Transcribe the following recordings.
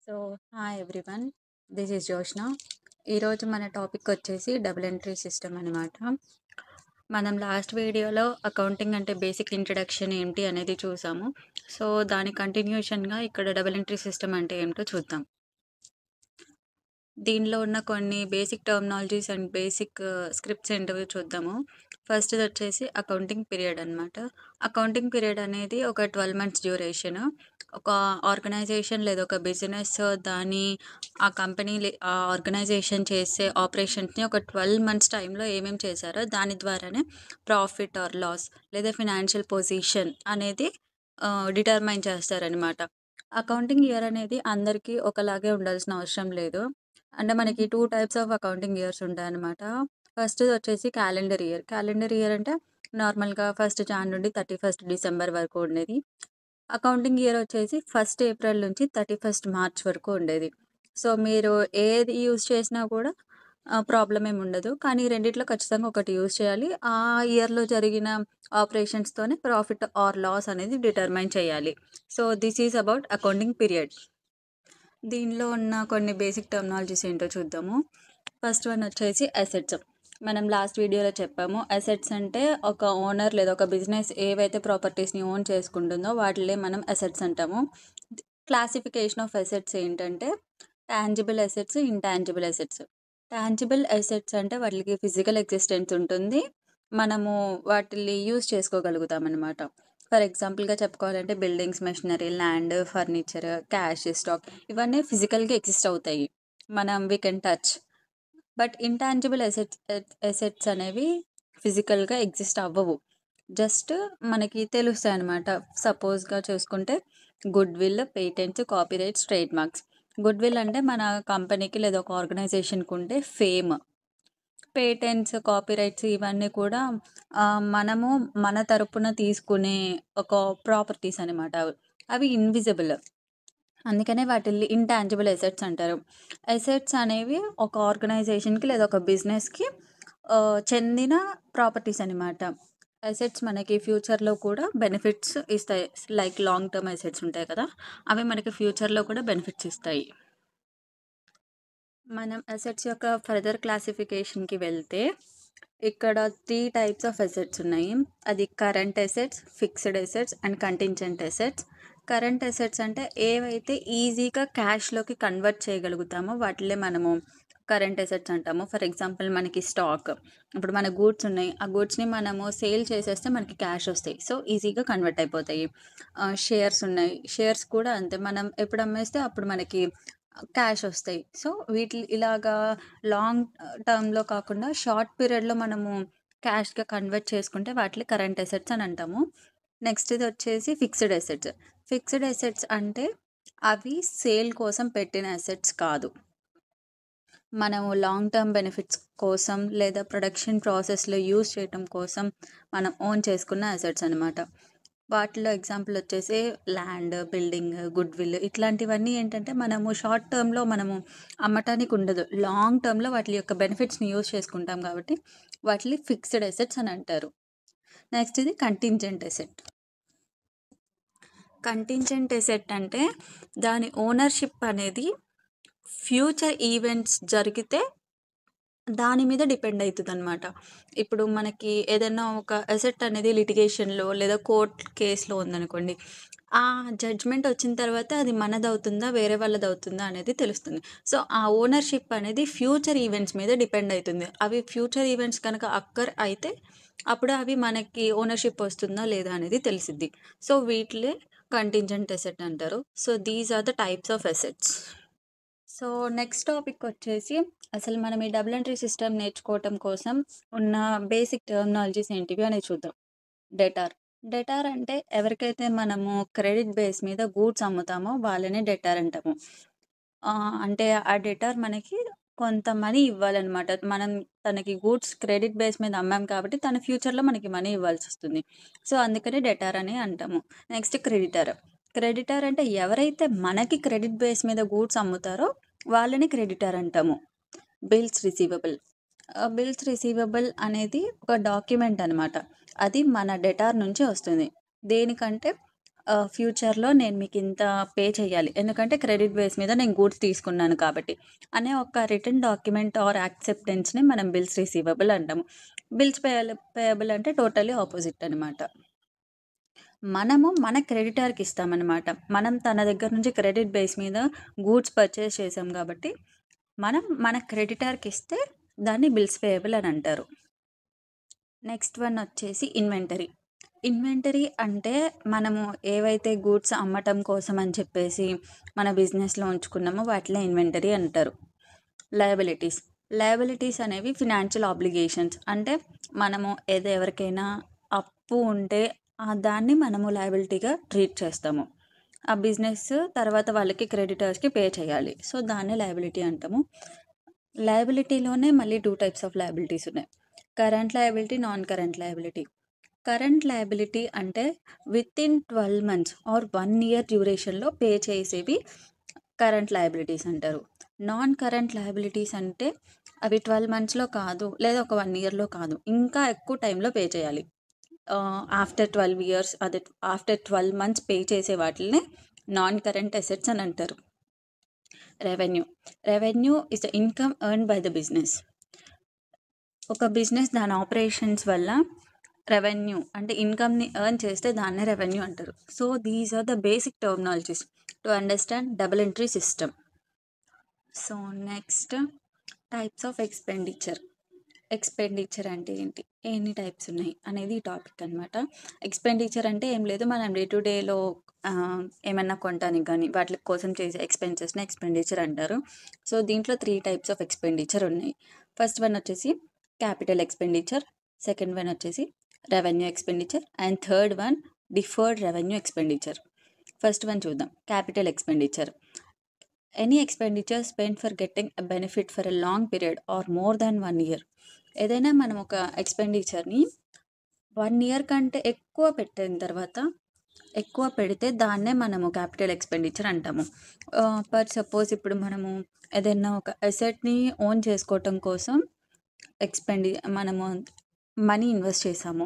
So, hi everyone. This is Joshna. ఈరోజు మన topic వచ్చేసి డబుల్ ఎంట్రీ సిస్టమ్ అనమాట. మనం లాస్ట్ వీడియోలో అకౌంటింగ్ అంటే బేసిక్ ఇంట్రడక్షన్ ఏంటి అనేది చూసాము. సో, దాని కంటిన్యూషన్‌గా ఇక్కడ డబుల్ ఎంట్రీ సిస్టమ్ అంటే ఏంటో చూద్దాం. దీనిలో ఉన్న కొన్ని basic terminologies and basic scripts ఏంటివో చూద్దాము. ఫస్ట్‌ది వచ్చేసి అకౌంటింగ్ పీరియడ్ అనమాట. అకౌంటింగ్ పీరియడ్ అనేది ఒక 12 మంత్స్ డ్యూరేషన్. ఒక ఆర్గనైజేషన్ లేదా ఒక బిజినెస్ దాని ఆ కంపెనీ ఆ ఆర్గనైజేషన్ చేసే ఆపరేషన్స్‌ని ఒక 12 మంత్స్ టైంలో ఏమేమి చేశారో దాని ద్వారానే ప్రాఫిట్ ఆర్ లాస్ లేదా ఫినాన్షియల్ పొజిషన్ అనేది డిటర్మైన్ చేస్తారనమాట. అకౌంటింగ్ ఇయర్ అనేది అందరికీ ఒకలాగే ఉండాల్సిన అవసరం లేదు. అంటే మనకి 2 టైప్స్ ఆఫ్ అకౌంటింగ్ ఇయర్స్ ఉంటాయన్నమాట. ఫస్ట్‌ది వచ్చేసి క్యాలెండర్ ఇయర్. క్యాలెండర్ ఇయర్ అంటే నార్మల్‌గా 1 జాన్ నుండి 31 డిసెంబర్ వరకు ఉండేది. అకౌంటింగ్ ఇయర్ వచ్చేసి 1 ఏప్రిల్ నుంచి 31 మార్చ్ వరకు ఉండేది. సో, మీరు ఏది యూజ్ చేసినా కూడా ప్రాబ్లమ్ ఏమి ఉండదు. కానీ రెండిట్లో ఖచ్చితంగా ఒకటి యూజ్ చేయాలి. ఆ ఇయర్‌లో జరిగిన ఆపరేషన్స్‌తోనే ప్రాఫిట్ ఆర్ లాస్ అనేది డిటర్మైన్ చేయాలి. So, this is about accounting period. దీనిలో ఉన్న కొన్ని బేసిక్ టర్మినాలజీస్ ఏంటో చూద్దాము. ఫస్ట్ వన్ వచ్చేసి అసెట్స్. మనం లాస్ట్ వీడియోలో చెప్పాము. అసెట్స్ అంటే ఒక ఓనర్ లేదా ఒక బిజినెస్ ఏవైతే ప్రాపర్టీస్‌ని ఓన్ చేసుకుంటుందో వాటిలే మనం అసెట్స్ అంటాము. క్లాసిఫికేషన్ ఆఫ్ అసెట్స్ ఏంటంటే tangible assets, intangible assets. Tangible assets అంటే వాటికి ఫిజికల్ ఎగ్జిస్టెన్స్ ఉంటుంది. మనము వాటిని యూజ్ చేసుకోగలుగుతామనమాట. ఫర్ ఎగ్జాంపుల్‌గా చెప్పుకోవాలంటే buildings, machinery, land, furniture, cash, stock ఇవన్నీ ఫిజికల్‌గా ఎగ్జిస్ట్ అవుతాయి. We can touch. But intangible assets అనేవి ఫిజికల్‌గా ఎగ్జిస్ట్ అవ్వవు. జస్ట్ మనకి తెలుస్తాయన్నమాట. సపోజ్‌గా చూసుకుంటే goodwill, patents, copyrights, trade marks. Goodwill అంటే మన కంపెనీకి లేదా ఒక ఆర్గనైజేషన్‌కి ఉండే ఫేమ్. పేటెంట్స్, కాపీరైట్స్ ఇవన్నీ కూడా మనము మన తరపున తీసుకునే ఒక ప్రాపర్టీస్ అనమాట అవి. అవి ఇన్విజిబుల్. అందుకనే వాటిల్ని ఇంటాంజిబుల్ అసెట్స్ అంటారు. అసెట్స్ అనేవి ఒక ఆర్గనైజేషన్‌కి లేదా ఒక బిజినెస్‌కి చెందిన ప్రాపర్టీస్ అనమాట. అసెట్స్ మనకి ఫ్యూచర్‌లో కూడా బెనిఫిట్స్ ఇస్తాయి. లైక్ లాంగ్ టర్మ్ అసెట్స్ ఉంటాయి కదా! అవి మనకి ఫ్యూచర్‌లో కూడా బెనిఫిట్స్ ఇస్తాయి. మనం అసెట్స్ యొక్క ఫర్దర్ క్లాసిఫికేషన్‌కి వెళ్తే, ఇక్కడ 3 టైప్స్ ఆఫ్ అసెట్స్ ఉన్నాయి. అది current assets, fixed assets and contingent assets. Current assets అంటే ఏవైతే ఈజీగా క్యాష్‌లోకి కన్వర్ట్ చేయగలుగుతామో వాటిలే మనము కరెంట్ అసెట్స్ అంటాము. ఫర్ ఎగ్జాంపుల్ మనకి స్టాక్. ఇప్పుడు మన గూడ్స్ ఉన్నాయి. ఆ గూడ్స్‌ని మనము సేల్ చేసేస్తే మనకి క్యాష్ ఒస్తాయి. సో, ఈజీగా కన్వర్ట్ అయిపోతాయి. షేర్స్ ఉన్నాయి. షేర్స్ కూడా అంతే. మనం ఎప్పుడు అమ్మేస్తే అప్పుడు మనకి క్యాష్ ఒస్తాయి. సో, ఇలాగా లాంగ్ టర్మ్‌లో కాకుండా షార్ట్ పీరియడ్‌లో మనము క్యాష్‌గా కన్వర్ట్ చేసుకుంటే వాటిని కరెంట్ అసెట్స్ అని అంటాము. నెక్స్ట్‌ది వచ్చేసి ఫిక్స్డ్ అసెట్స్. ఫిక్స్డ్ అసెట్స్ అంటే అవి సేల్ కోసం పెట్టిన అసెట్స్ కాదు. మనము లాంగ్ టర్మ్ బెనిఫిట్స్ కోసం లేదా ప్రొడక్షన్ ప్రాసెస్‌లో యూజ్ చేయటం కోసం మనం ఓన్ చేసుకున్న అసెట్స్ అనమాట. వాటిలో ఎగ్జాంపుల్ వచ్చేసి ల్యాండ్, బిల్డింగ్, గుడ్ విల్ ఇట్లాంటివన్నీ ఏంటంటే మనము షార్ట్ టర్మ్‌లో మనము అమ్మటానికి ఉండదు. లాంగ్ టర్మ్‌లో వాటి యొక్క బెనిఫిట్స్‌ని యూజ్ చేసుకుంటాం కాబట్టి వాటిని ఫిక్స్డ్ అసెట్స్ అని అంటారు. నెక్స్ట్ ఇది కంటింజెంట్ అసెట్. కంటింజెంట్ అసెట్ అంటే దాని ఓనర్‌షిప్ అనేది ఫ్యూచర్ ఈవెంట్స్ జరిగితే దాని మీద డిపెండ్ అయితదనమాట. ఇప్పుడు మనకి ఏదైనా ఒక అసెట్ అనేది లిటిగేషన్‌లో లేదా కోర్ట్ కేస్‌లో ఉందనుకోండి. ఆ జడ్జ్‌మెంట్ వచ్చిన తర్వాత అది మనదవుతుందా? వేరే వాళ్ళదవుతుందా? అనేది తెలుస్తుంది. సో, ఆ ఓనర్‌షిప్ అనేది ఫ్యూచర్ ఈవెంట్స్ మీద డిపెండ్ అయితుంది. అవి ఫ్యూచర్ ఈవెంట్స్ కనుక అయితే అప్పుడు అవి మనకి ఓనర్‌షిప్ వస్తుందా? లేదా? అనేది తెలిసిద్ది. సో, వీటిలే కంటింజెంట్ అసెట్ అంటారు. So, these are the types of assets. So, next topic వచ్చేసి అసలు మనం ఈ డబుల్ ఎంట్రీ సిస్టమ్ నేర్చుకోవటం కోసం ఉన్న బేసిక్ టర్మినాలజీస్ ఏంటివి అనేది చూద్దాం. డెటార్. డెటార్ అంటే ఎవరికైతే మనము క్రెడిట్ బేస్ మీద గూడ్స్ అమ్ముతామో వాళ్ళని డెటార్ అంటాము. అంటే ఆ డెటార్ మనకి కొంత మనీ ఇవ్వాలనమాట. మనం తనకి గూడ్స్ క్రెడిట్ బేస్ మీద అమ్మాం కాబట్టి తను ఫ్యూచర్‌లో మనకి మనీ ఇవ్వాల్సొస్తుంది. సో, అందుకని డెటార్ అని అంటాము. Next creditor. క్రెడిటర్ అంటే ఎవరైతే మనకి క్రెడిట్ బేస్ మీద గూడ్స్ అమ్ముతారో వాళ్ళని క్రెడిటర్ అంటాము. Bills receivable. బిల్స్ రిసీవబుల్ అనేది ఒక డాక్యుమెంట్ అనమాట. అది మన డెటార్ నుంచి వస్తుంది. దేనికంటే ఫ్యూచర్‌లో నేను మీకింత పే చేయాలి. ఎందుకంటే క్రెడిట్ బేస్ మీద నేను గూడ్స్ తీసుకున్నాను కాబట్టి. అనే ఒక రిటన్ డాక్యుమెంట్ ఆర్ యాక్సెప్టెన్స్‌ని మనం బిల్స్ రిసీవబుల్ అంటాము. బిల్స్ పేయబుల్ అంటే టోటల్లీ ఆపోజిట్ అనమాట. మనము మన క్రెడిటార్‌కి ఇస్తామనమాట. మనం తన దగ్గర నుంచి క్రెడిట్ బేస్ మీద గూడ్స్ పర్చేస్ చేసాం గాబట్టి, మనం మన క్రెడిటార్‌కిస్తే దాన్ని బిల్స్ పేయబుల్ అని అంటారు. నెక్స్ట్ వన్ వచ్చేసి ఇన్వెంటరీ. ఇన్వెంటరీ అంటే మనము ఏవైతే గూడ్స్ అమ్మటం కోసం అని చెప్పేసి మన బిజినెస్‌లో ఉంచుకున్నామో వాటిలే ఇన్వెంటరీ అంటారు. లయబిలిటీస్. లయబిలిటీస్ అనేవి ఫినాన్షియల్ ఆబ్లిగేషన్స్. అంటే మనము ఏదో ఎవరికైనా అప్పు ఉంటే దాన్ని మనము లయబిలిటీగా ట్రీట్ చేస్తాము. ఆ బిజినెస్ తర్వాత వాళ్ళకి క్రెడిటర్స్‌కి పే చేయాలి. సో, దాన్నే లయబిలిటీ అంటాము. లయబిలిటీలోనే మళ్ళీ 2 టైప్స్ ఆఫ్ లయబిలిటీస్ ఉన్నాయి. Current liability, non current liability. Current liability అంటే వితిన్ 12 మంత్స్ ఆర్ 1 ఇయర్ డ్యూరేషన్‌లో పే చేసేవి కరెంట్ లయబిలిటీస్ అంటారు. నాన్ కరెంట్ లయబిలిటీస్ అంటే అవి 12 మంత్స్‌లో కాదు, లేదా ఒక 1 ఇయర్‌లో కాదు. ఇంకా ఎక్కువ టైంలో పే చేయాలి. After 12 years after 12 months pay చేసే వాటిల్నే నాన్ కరెంట్ అసెట్స్ అని అంటారు. Revenue. Revenue is the income earned by the business. ఒక బిజినెస్ దాని ఆపరేషన్స్ వల్ల రెవెన్యూ అంటే ఇన్‌కమ్‌ని ఎర్న్ చేస్తే దాన్నే రెవెన్యూ అంటారు. So, these are the basic terminologies to understand double entry system. So, next types of expenditure. Expenditure అంటే ఏంటి? ఎన్ని టైప్స్ ఉన్నాయి అనేది ఈ టాపిక్ అనమాట. ఎక్స్‌పెండిచర్ అంటే ఏం లేదు, మనం డే టు డేలో ఏమన్నా కొనటానికి గానీ, వాటిలి కోసం చేసే ఎక్స్‌పెన్సెస్‌ని ఎక్స్‌పెండిచర్ అంటారు. సో, దీంట్లో 3 టైప్స్ ఆఫ్ ఎక్స్‌పెండిచర్ ఉన్నాయి. ఫస్ట్ వన్ వచ్చేసి క్యాపిటల్ ఎక్స్‌పెండిచర్, సెకండ్ వన్ వచ్చేసి revenue expenditure and third one deferred revenue expenditure. First one చూద్దాం. Capital expenditure. Any expenditure spent for getting a benefit for a long period or more than 1 year. ఏదైనా మనం ఒక ఎక్స్‌పెండిచర్‌ని 1 year కంటే ఎక్కువ పెట్టిన తర్వాత, ఎక్కువ పెడితే దాన్నే మనము క్యాపిటల్ ఎక్స్‌పెండిచర్ అంటాము. ఫర్ సపోజ్ ఇప్పుడు మనము ఏదైనా ఒక అసెట్‌ని ఓన్ చేసుకోవటం కోసం మనము మనీ ఇన్వెస్ట్ చేసాము.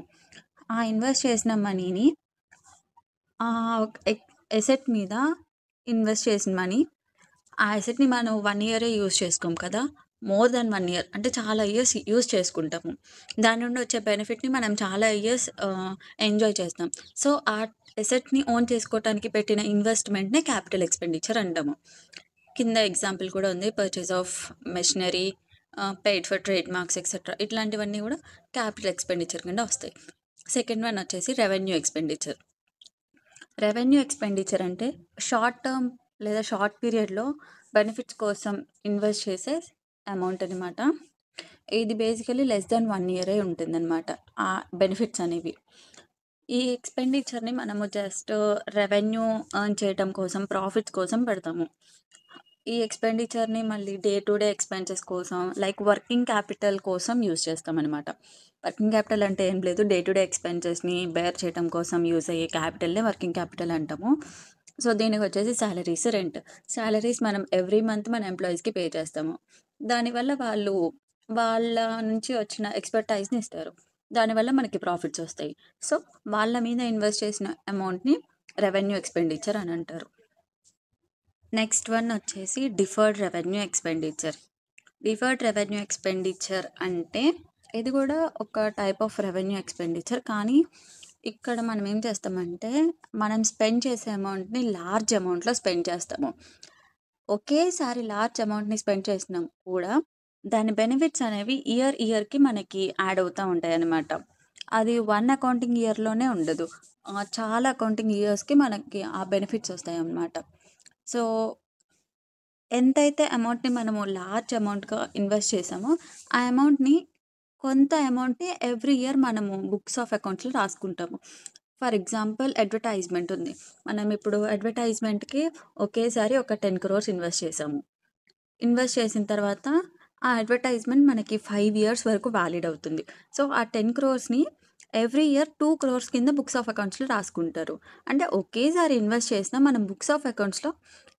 ఆ ఇన్వెస్ట్ చేసిన మనీని ఒక అసెట్ మీద ఇన్వెస్ట్ చేసిన మనీ, ఆ అసెట్‌ని మనం 1 ఇయరే యూజ్ చేసుకోం కదా! మోర్ దాన్ 1 ఇయర్ అంటే చాలా ఇయర్స్ యూజ్ చేసుకుంటాము. దాని నుండి వచ్చే బెనిఫిట్‌ని మనం చాలా ఇయర్స్ ఎంజాయ్ చేస్తాం. సో, ఆ అసెట్‌ని ఓన్ చేసుకోవటానికి పెట్టిన ఇన్వెస్ట్‌మెంట్‌నే క్యాపిటల్ ఎక్స్‌పెండిచర్ అంటాము. కింద ఎగ్జాంపుల్ కూడా ఉంది. Purchase of machinery, paid for trade marks etcetera. ఇట్లాంటివన్నీ కూడా క్యాపిటల్ ఎక్స్‌పెండిచర్ కింద వస్తాయి. సెకండ్ వన్ వచ్చేసి రెవెన్యూ ఎక్స్‌పెండిచర్. రెవెన్యూ ఎక్స్‌పెండిచర్ అంటే షార్ట్ టర్మ్ లేదా షార్ట్ పీరియడ్‌లో బెనిఫిట్స్ కోసం ఇన్వెస్ట్ చేసే అమౌంట్ అనమాట. ఇది బేసికల్లీ లెస్ దాన్ 1 ఇయరే ఉంటుందనమాట ఆ బెనిఫిట్స్ అనేవి. ఈ ఎక్స్‌పెండిచర్‌ని మనము జస్ట్ రెవెన్యూ ఎర్న్ చేయటం కోసం, ప్రాఫిట్స్ కోసం పెడతాము. ఈ ఎక్స్‌పెండిచర్‌ని మళ్ళీ డే టు డే ఎక్స్‌పెన్సెస్ కోసం లైక్ వర్కింగ్ క్యాపిటల్ కోసం యూజ్ చేస్తామనమాట. వర్కింగ్ క్యాపిటల్ అంటే ఏం లేదు, డే టు డే ఎక్స్‌పెన్సెస్‌ని బేర్ చేయటం కోసం యూజ్ అయ్యే క్యాపిటల్‌నే వర్కింగ్ క్యాపిటల్ అంటాము. సో, దీనికొచ్చేసి సాలరీస్, రెంట్. సాలరీస్ మనం ఎవ్రీ మంత్ మన ఎంప్లాయీస్‌కి పే చేస్తాము. దానివల్ల వాళ్ళు వాళ్ళ నుంచి వచ్చిన ఎక్స్‌పర్టైజ్‌ని ఇస్తారు. దానివల్ల మనకి ప్రాఫిట్స్ వస్తాయి. సో, వాళ్ళ మీద ఇన్వెస్ట్ చేసిన అమౌంట్‌ని రెవెన్యూ ఎక్స్‌పెండిచర్ అని అంటారు. నెక్స్ట్ వన్ వచ్చేసి deferred revenue expenditure. Deferred revenue expenditure అంటే ఇది కూడా ఒక టైప్ ఆఫ్ రెవెన్యూ ఎక్స్‌పెండిచర్. కానీ ఇక్కడ మనం ఏం చేస్తామంటే, మనం స్పెండ్ చేసే అమౌంట్‌ని లార్జ్ అమౌంట్‌లో స్పెండ్ చేస్తాము. ఒకేసారి లార్జ్ అమౌంట్‌ని స్పెండ్ చేసినా కూడా దాని బెనిఫిట్స్ అనేవి ఇయర్‌కి మనకి యాడ్ అవుతా ఉంటాయన్నమాట. అది 1 అకౌంటింగ్ ఇయర్‌లోనే ఉండదు. చాలా అకౌంటింగ్ ఇయర్స్‌కి మనకి ఆ బెనిఫిట్స్ వస్తాయన్నమాట. సో, ఎంతైతే అమౌంట్‌ని మనము లార్జ్ అమౌంట్‌గా ఇన్వెస్ట్ చేసామో, ఆ అమౌంట్‌ని కొంత అమౌంట్‌ని ఎవ్రీ ఇయర్ మనము బుక్స్ ఆఫ్ అకౌంట్స్‌లో రాసుకుంటాము. ఫర్ ఎగ్జాంపుల్ అడ్వర్టైజ్‌మెంట్ ఉంది. మనం ఇప్పుడు అడ్వర్టైజ్‌మెంట్‌కి ఒకేసారి ఒక 10 క్రోర్స్ ఇన్వెస్ట్ చేసాము. ఇన్వెస్ట్ చేసిన తర్వాత ఆ అడ్వర్టైజ్‌మెంట్ మనకి 5 ఇయర్స్ వరకు వాలిడ్ అవుతుంది. సో, ఆ 10 క్రోర్స్‌ని ఎవ్రీ ఇయర్ 2 క్రోర్స్ కింద బుక్స్ ఆఫ్ అకౌంట్స్‌లో రాసుకుంటారు. అంటే ఒకేసారి ఇన్వెస్ట్ చేసినా మనం బుక్స్ ఆఫ్ అకౌంట్స్‌లో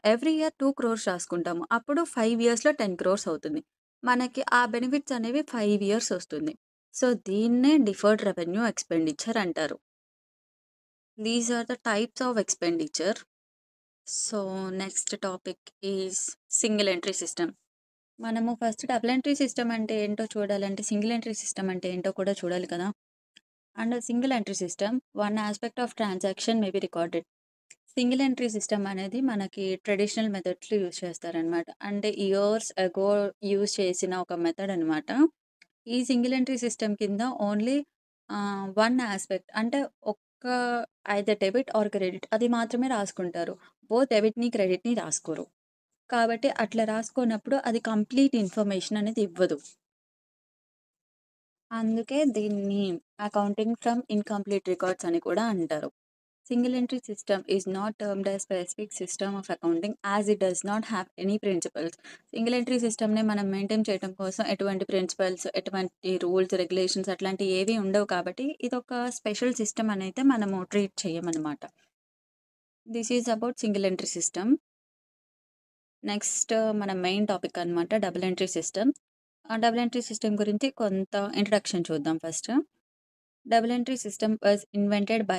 ఎవ్రీ ఇయర్ 2 క్రోర్స్ రాసుకుంటాము. అప్పుడు 5 ఇయర్స్‌లో 10 క్రోర్స్ అవుతుంది. మనకి ఆ బెనిఫిట్స్ అనేవి 5 ఇయర్స్ వస్తుంది. సో, దీన్నే డిఫర్డ్ రెవెన్యూ ఎక్స్‌పెండిచర్ అంటారు. These are the types of expenditure. So, next topic is single entry system. మనము ఫస్ట్ డబుల్ ఎంట్రీ సిస్టమ్ అంటే ఏంటో చూడాలంటే, సింగిల్ ఎంట్రీ సిస్టమ్ అంటే ఏంటో కూడా చూడాలి కదా! And single entry system, one aspect of transaction may be recorded. Single entry system అనేది మనకి ట్రెడిషనల్ మెథడ్స్‌లో యూజ్ చేస్తారనమాట. అంటే ఇయర్స్ అగో యూజ్ చేసిన ఒక మెథడ్ అనమాట. ఈ సింగిల్ ఎంట్రీ సిస్టమ్ కింద ఓన్లీ వన్ ఆస్పెక్ట్ అంటే ఒక్క ఐదర్ డెబిట్ ఆర్ క్రెడిట్ అది మాత్రమే రాసుకుంటారు. బోత్ డెబిట్‌ని, క్రెడిట్‌ని రాసుకోరు. కాబట్టి అట్లా రాసుకోనప్పుడు అది కంప్లీట్ ఇన్ఫర్మేషన్ అనేది ఇవ్వదు. అందుకే దీన్ని అకౌంటింగ్ ఫ్రమ్ ఇన్‌కంప్లీట్ రికార్డ్స్ అని కూడా అంటారు. Single entry system is not termed as specific system of accounting as it does not have any principles. Single entry సిస్టమ్‌ని మనం మెయింటైన్ చేయడం కోసం ఎటువంటి ప్రిన్సిపల్స్, ఎటువంటి రూల్స్, రెగ్యులేషన్స్ అట్లాంటివి ఏవి ఉండవు కాబట్టి ఇదొక స్పెషల్ సిస్టమ్ అనైతే మనము ట్రీట్ చేయమనమాట. This is about single entry system. Next మన మెయిన్ టాపిక్ అనమాట డబుల్ ఎంట్రీ సిస్టమ్. ఆ డబుల్ ఎంట్రీ సిస్టమ్ గురించి కొంత ఇంట్రడక్షన్ చూద్దాం first. Double entry system was invented by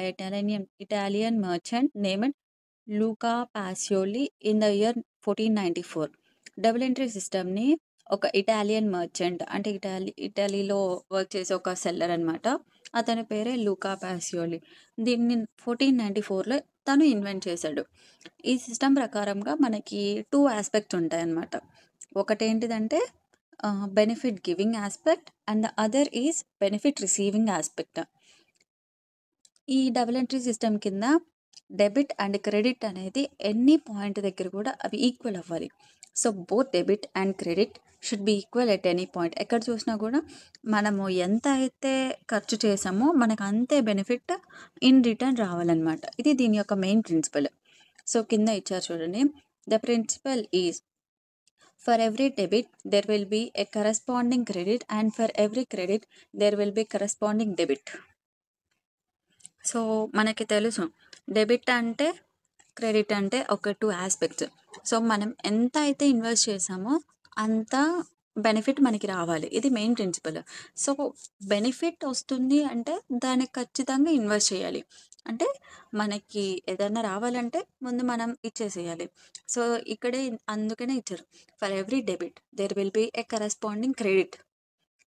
Italian merchant named Luca Pacioli in the year 1494. Double entry సిస్టమ్‌ని ఒక Italian merchant అంటే ఇటలీలో వర్క్ చేసే ఒక సెల్లర్ అనమాట. అతని పేరే లూకా పాసియోలి. దీన్ని 1494లో తను ఇన్వెంట్ చేశాడు. ఈ సిస్టమ్ ప్రకారంగా మనకి 2 ఆస్పెక్ట్స్ ఉంటాయన్నమాట. ఒకటేంటిదంటే benefit giving aspect and the other is benefit receiving aspect. ఈ డబుల్ ఎంట్రీ సిస్టమ్ కింద డెబిట్ అండ్ క్రెడిట్ అనేది ఎనీ పాయింట్ దగ్గర కూడా అవి ఈక్వల్ అవ్వాలి. So both debit and credit should be equal at any point. ఎక్కడ చూసినా కూడా మనము ఎంత అయితే ఖర్చు చేసామో మనకు అంతే బెనిఫిట్ ఇన్ రిటర్న్ రావాలన్నమాట. ఇది దీని యొక్క మెయిన్ ప్రిన్సిపల్. సో కింద ఇచ్చారు చూడండి. The principle is for every debit there will be a corresponding credit and for every credit there will be corresponding debit. So మనకి తెలుసు డెబిట్ అంటే, క్రెడిట్ అంటే ఒక 2 ఆస్పెక్ట్స్. సో మనం ఎంత అయితే ఇన్వెస్ట్ చేసామో అంత బెనిఫిట్ మనకి రావాలి. ఇది మెయిన్ ప్రిన్సిపల్. సో బెనిఫిట్ వస్తుంది అంటే దానికి ఖచ్చితంగా ఇన్వెస్ట్ చేయాలి. అంటే మనకి ఏదన్నా రావాలంటే ముందు మనం ఇచ్చేసేయాలి. సో ఇక్కడే అందుకనే ఇచ్చారు. For every debit there will be a corresponding credit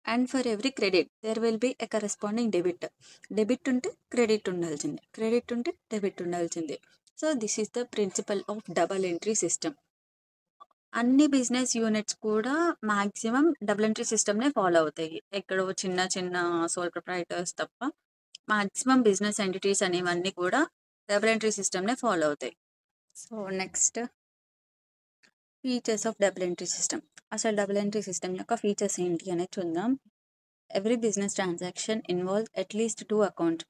and for every credit there will be a corresponding debit. Debit ఉంటే క్రెడిట్ ఉండాల్సిందే, క్రెడిట్ ఉంటే డెబిట్ ఉండాల్సిందే. So this is the principle of double entry system. అన్ని business units కూడా maximum double entry సిస్టమ్‌నే follow అవుతాయి. ఎక్కడో చిన్న చిన్న సోల్ ప్రొప్రైటర్స్ తప్ప మాక్సిమం బిజినెస్ ఎంటిటీస్ అనేవన్నీ కూడా డబుల్ ఎంట్రీ సిస్టమ్‌నే ఫాలో అవుతాయి. So next features of double entry system. అసలు డబుల్ ఎంట్రీ సిస్టమ్ యొక్క ఫీచర్స్ ఏంటి అనేది చూద్దాం. Every business transaction involves at least 2 accounts.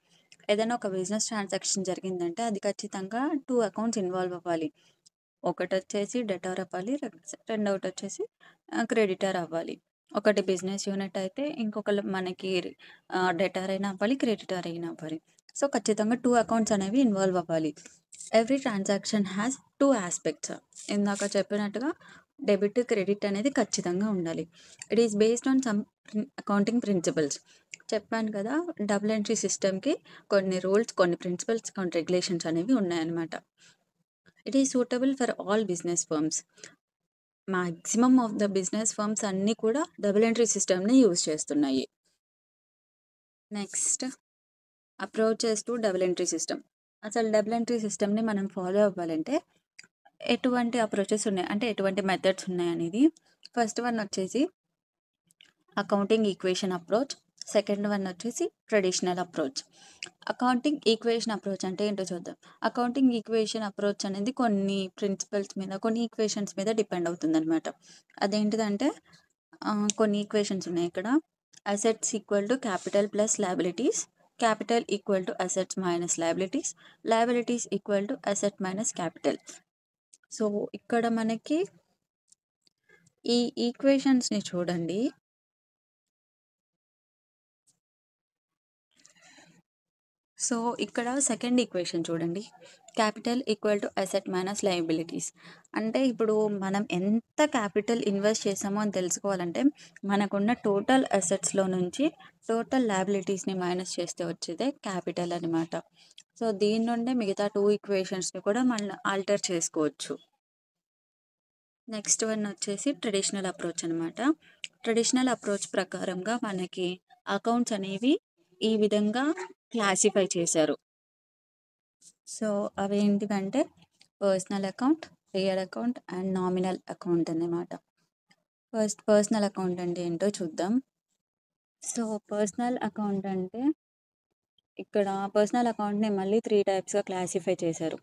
ఏదైనా ఒక బిజినెస్ ట్రాన్సాక్షన్ జరిగిందంటే అది ఖచ్చితంగా 2 అకౌంట్స్ ఇన్వాల్వ్ అవ్వాలి. ఒకటొచ్చేసి డెటార్ అవ్వాలి, రెండోటొచ్చేసి క్రెడిటర్ అవ్వాలి. ఒకటి బిజినెస్ యూనిట్ అయితే ఇంకొకళ్ళు మనకి డెటార్ అయినా అవ్వాలి, క్రెడిటర్ అయినా అవ్వాలి. సో ఖచ్చితంగా 2 అకౌంట్స్ అనేవి ఇన్వాల్వ్ అవ్వాలి. Every transaction has 2 aspects. ఇందాక చెప్పినట్టుగా డెబిట్, క్రెడిట్ అనేది ఖచ్చితంగా ఉండాలి. It is based on some accounting principles. చెప్పాను కదా డబుల్ ఎంట్రీ సిస్టమ్‌కి కొన్ని రూల్స్, కొన్ని ప్రిన్సిపల్స్, కొన్ని రెగ్యులేషన్స్ అనేవి ఉన్నాయన్నమాట. It is suitable for all business firms. Maximum of the business firms అన్నీ కూడా డబుల్ ఎంట్రీ సిస్టమ్‌ని యూజ్ చేస్తున్నాయి. Next approaches to double entry system. అసలు డబుల్ ఎంట్రీ సిస్టమ్‌ని మనం ఫాలో అవ్వాలంటే ఎటువంటి అప్రోచెస్ ఉన్నాయి అంటే ఎటువంటి మెథడ్స్ ఉన్నాయనేది. ఫస్ట్ వన్ వచ్చేసి accounting equation approach. Second one వచ్చేసి traditional approach. Accounting equation approach అంటే ఏంటో చూద్దాం. అకౌంటింగ్ ఈక్వేషన్ అప్రోచ్ అనేది కొన్ని ప్రిన్సిపల్స్ మీద, కొన్ని ఈక్వేషన్స్ మీద డిపెండ్ అవుతుందన్నమాట. అదేంటిదంటే కొన్ని ఈక్వేషన్స్ ఉన్నాయి ఇక్కడ. Assets equal to capital plus liabilities, capital equal to assets minus liabilities, liabilities equal to asset minus capital. So ఇక్కడ మనకి ఈ ఈక్వేషన్స్‌ని చూడండి. సో ఇక్కడ సెకండ్ ఈక్వేషన్ చూడండి. Capital equal to asset minus liabilities. అంటే ఇప్పుడు మనం ఎంత క్యాపిటల్ ఇన్వెస్ట్ చేసామో అని తెలుసుకోవాలంటే మనకున్న టోటల్ అసెట్స్‌లో నుంచి టోటల్ లయబిలిటీస్‌ని మైనస్ చేస్తే వచ్చేదే క్యాపిటల్ అనమాట. సో, దీని నుండే మిగతా 2 ఈక్వేషన్స్‌ని కూడా మనం ఆల్టర్ చేసుకోవచ్చు. నెక్స్ట్ వన్ వచ్చేసి ట్రెడిషనల్ అప్రోచ్ అనమాట. ట్రెడిషనల్ అప్రోచ్ ప్రకారంగా మనకి అకౌంట్స్ అనేవి ఈ విధంగా క్లాసిఫై చేశారు. సో, అవేంటివంటే personal account, real account and nominal account అన్నమాట. ఫస్ట్ పర్సనల్ అకౌంట్ అంటే ఏంటో చూద్దాం. సో, పర్సనల్ అకౌంట్ అంటే ఇక్కడ పర్సనల్ అకౌంట్‌ని మళ్ళీ 3 టైప్స్‌గా క్లాసిఫై చేశారు.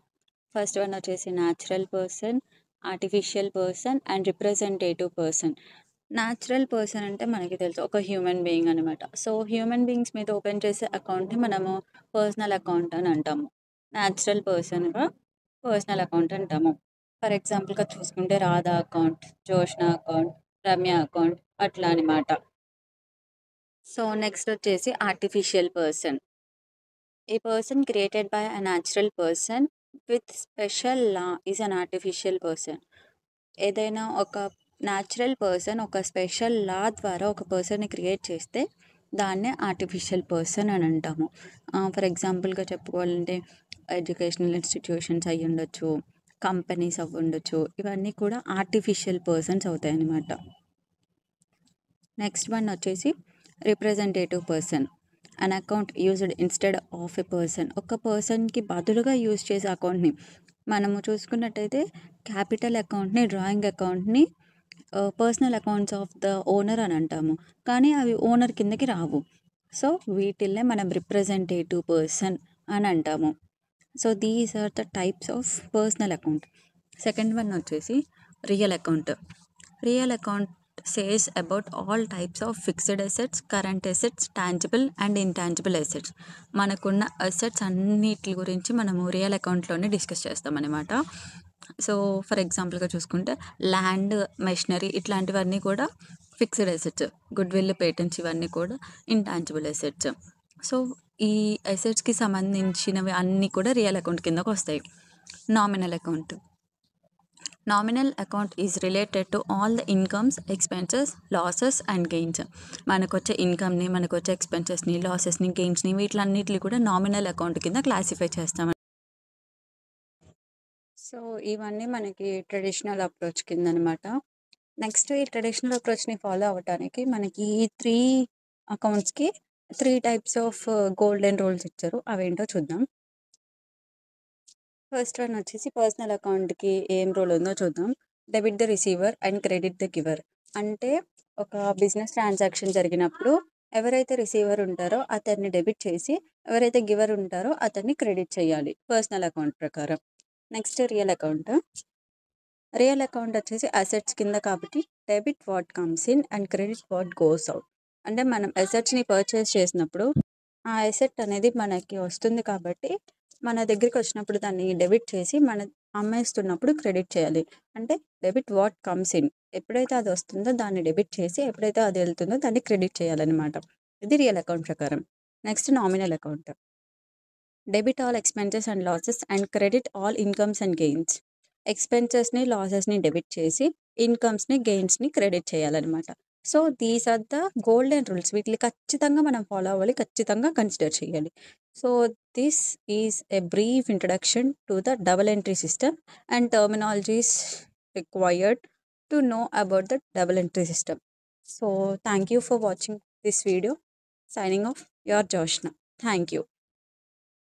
ఫస్ట్ వన్ వచ్చేసి natural person, artificial person and representative person. Natural person అంటే మనకి తెలుసు ఒక హ్యూమన్ బీయింగ్ అనమాట. సో, హ్యూమన్ బీయింగ్స్ మీద ఓపెన్ చేసే అకౌంట్‌ని మనము పర్సనల్ అకౌంట్ అని అంటాము. న్యాచురల్ పర్సన్‌గా పర్సనల్ అకౌంట్ అంటాము. ఫర్ ఎగ్జాంపుల్‌గా చూసుకుంటే Radha account, Joshna account, Ramya account అట్లా అనమాట. సో, నెక్స్ట్ వచ్చేసి artificial person. A person created by a natural person with special law is an artificial person. ఏదైనా ఒక న్యాచురల్ పర్సన్ ఒక స్పెషల్ లా ద్వారా ఒక పర్సన్‌ని క్రియేట్ చేస్తే దాన్నే ఆర్టిఫిషియల్ పర్సన్ అని అంటాము. ఫర్ ఎగ్జాంపుల్‌గా చెప్పుకోవాలంటే ఎడ్యుకేషనల్ ఇన్‌స్టిట్యూషన్స్ అయ్యుండొచ్చు, కంపెనీస్ అవ్వుండొచ్చు. ఇవన్నీ కూడా ఆర్టిఫిషియల్ పర్సన్స్ అవుతాయన్నమాట. నెక్స్ట్ వన్ వచ్చేసి representative person. An account used instead of a person. ఒక పర్సన్‌కి బదులుగా యూజ్ చేసే అకౌంట్‌ని మనము చూసుకున్నట్టయితే క్యాపిటల్ అకౌంట్‌ని, డ్రాయింగ్ అకౌంట్‌ని personal accounts of the owner అని అంటాము. కానీ అవి ఓనర్ కిందకి రావు. సో, వీటిల్నే మనం రిప్రజెంటేటివ్ పర్సన్ అని అంటాము. So, these are the types of personal account. Second one వచ్చేసి real account. Real account says about all types of fixed assets, current assets, tangible and intangible assets. మనకున్న assets అన్నిటి గురించి మనము real అకౌంట్‌లోనే discuss చేస్తామనమాట. So, for ఎగ్జాంపుల్‌గా చూసుకుంటే land, machinery ఇట్లాంటివన్నీ కూడా fixed assets. Goodwill, patents ఇవన్నీ కూడా ఇంటాంజిబుల్ అసెట్స్. సో, ఈ అసెట్స్‌కి సంబంధించినవి అన్నీ కూడా రియల్ అకౌంట్ కిందకొస్తాయి. Nominal account. Nominal account is related to all the incomes, expenses, losses and gains. మనకొచ్చే ఇన్కమ్‌ని, మనకొచ్చే ఎక్స్‌పెన్సెస్‌ని, లాసెస్‌ని, గెయిన్స్‌ని వీటిలన్నిటిని కూడా నామినల్ అకౌంట్ కింద క్లాసిఫై చేస్తాం. సో, ఇవన్నీ మనకి ట్రెడిషనల్ అప్రోచ్ కిందనమాట. నెక్స్ట్ ఈ ట్రెడిషనల్ అప్రోచ్‌ని ఫాలో అవ్వటానికి మనకి ఈ 3 అకౌంట్స్‌కి 3 టైప్స్ ఆఫ్ గోల్డెన్ రూల్స్ ఇచ్చారు. అవేంటో చూద్దాం. ఫస్ట్ వన్ వచ్చేసి పర్సనల్ అకౌంట్‌కి ఏం రూల్ ఉందో చూద్దాం. Debit the receiver and credit the giver. అంటే ఒక బిజినెస్ ట్రాన్సాక్షన్ జరిగినప్పుడు ఎవరైతే రిసీవర్ ఉంటారో అతన్ని డెబిట్ చేసి, ఎవరైతే గివర్ ఉంటారో అతన్ని క్రెడిట్ చేయాలి పర్సనల్ అకౌంట్ ప్రకారం. Next real account. Real account వచ్చేసి అసెట్స్ కింద కాబట్టి debit what comes in and credit what goes out. అంటే మనం అసెట్స్‌ని పర్చేస్ చేసినప్పుడు ఆ అసెట్ అనేది మనకి వస్తుంది కాబట్టి మన దగ్గరికి వచ్చినప్పుడు దాన్ని డెబిట్ చేసి అమ్మేస్తున్నప్పుడు క్రెడిట్ చేయాలి. అంటే డెబిట్ వాట్ కమ్స్ ఇన్. ఎప్పుడైతే అది వస్తుందో దాన్ని డెబిట్ చేసి, ఎప్పుడైతే అది వెళ్తుందో దాన్ని క్రెడిట్ చేయాలనమాట. ఇది రియల్ అకౌంట్ ప్రకారం. Next nominal account. Debit all expenses and losses and credit all incomes and gains. ఎక్స్‌పెన్సెస్‌ని, లాసెస్‌ని డెబిట్ చేసి, ఇన్కమ్స్‌ని, గెయిన్స్‌ని క్రెడిట్ చేయాలనమాట. So, these are the golden rules. వీటిని ఖచ్చితంగా మనం ఫాలో అవ్వాలి. ఖచ్చితంగా కన్సిడర్ చేయాలి. So, this is a brief introduction to the double entry system and terminologies required to know about the double entry system. So, thank you for watching this video. Signing off, your Joshna. Thank you.